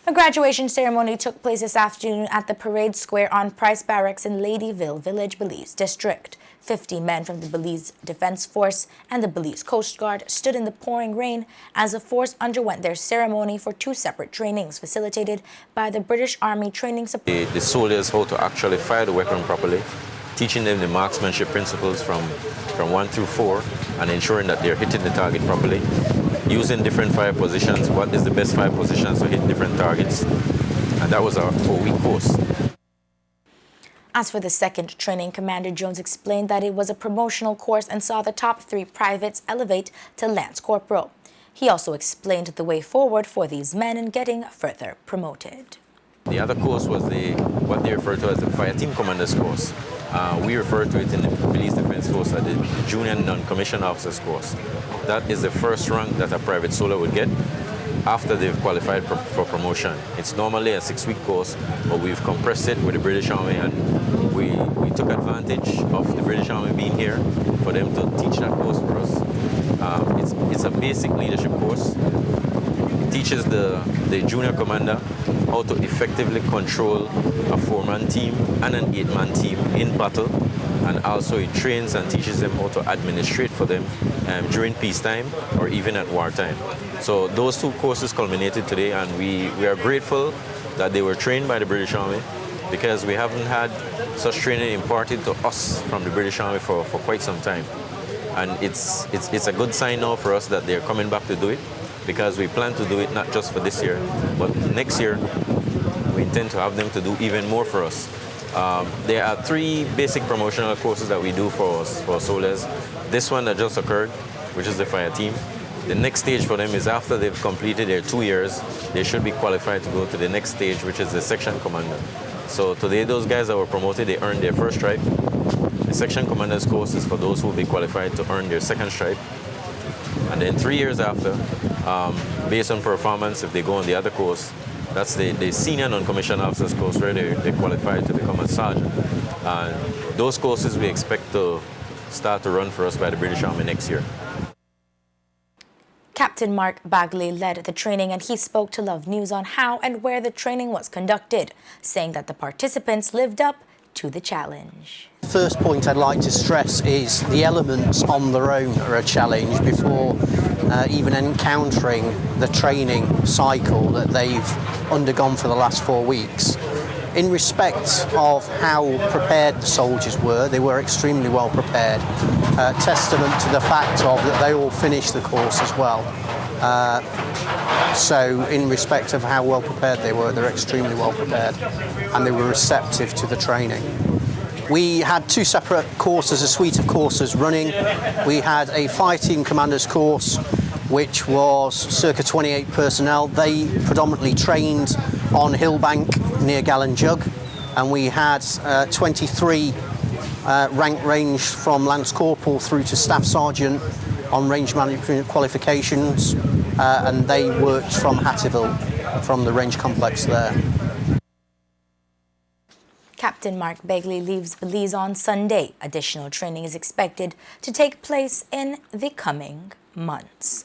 A graduation ceremony took place this afternoon at the Parade Square on Price Barracks in Ladyville Village, Belize District. 50 men from the Belize Defense Force and the Belize Coast Guard stood in the pouring rain as the force underwent their ceremony for two separate trainings facilitated by the British Army Training Support. The soldiers how to actually fire the weapon properly, teaching them the marksmanship principles from 1 through 4 and ensuring that they're hitting the target properly, using different fire positions, what is the best fire positions to hit different targets, and that was our 4-week course. As for the second training, Commander Jones explained that it was a promotional course and saw the top 3 privates elevate to Lance Corporal. He also explained the way forward for these men in getting further promoted. The other course was what they refer to as the Fire Team Commander's course. We refer to it in the Belize Defense Force as the Junior Non-Commissioned Officers course. That is the first rank that a private soldier would get after they've qualified for promotion. It's normally a 6-week course, but we've compressed it with the British Army, and we took advantage of the British Army being here for them to teach that course for us. It's a basic leadership course. It teaches the junior commander how to effectively control a 4-man team and an 8-man team in battle, and also it trains and teaches them how to administrate for them during peacetime or even at wartime. So those 2 courses culminated today, and we are grateful that they were trained by the British Army, because we haven't had such training imparted to us from the British Army for quite some time. And it's a good sign now for us that they're coming back to do it, because we plan to do it not just for this year, but next year we intend to have them to do even more for us. There are 3 basic promotional courses that we do for soldiers. This one that just occurred, which is the fire team. The next stage for them is after they've completed their 2 years, they should be qualified to go to the next stage, which is the section commander. So today those guys that were promoted, they earned their first stripe. The section commander's course is for those who will be qualified to earn their second stripe. And then 3 years after, based on performance, if they go on the other course, that's the senior non-commissioned officers course, where they qualify to become a sergeant. And those courses we expect to start to run for us by the British Army next year. Captain Mark Bagley led the training, and he spoke to Love News on how and where the training was conducted, saying that the participants lived up to the challenge. The first point I'd like to stress is the elements on their own are a challenge before even encountering the training cycle that they've undergone for the last 4 weeks. In respect of how prepared the soldiers were, they were extremely well prepared. Testament to the fact of that they all finished the course as well. So in respect of how well prepared they were, they're extremely well prepared, and they were receptive to the training. We had 2 separate courses, a suite of courses running. We had a Fire Team Commander's course, which was circa 28 personnel. They predominantly trained on Hillbank near Gallenjug, and we had 23 rank range from Lance Corporal through to Staff Sergeant on range management qualifications, and they worked from Hatterville, from the range complex there. Captain Mark Bagley leaves Belize on Sunday. Additional training is expected to take place in the coming months.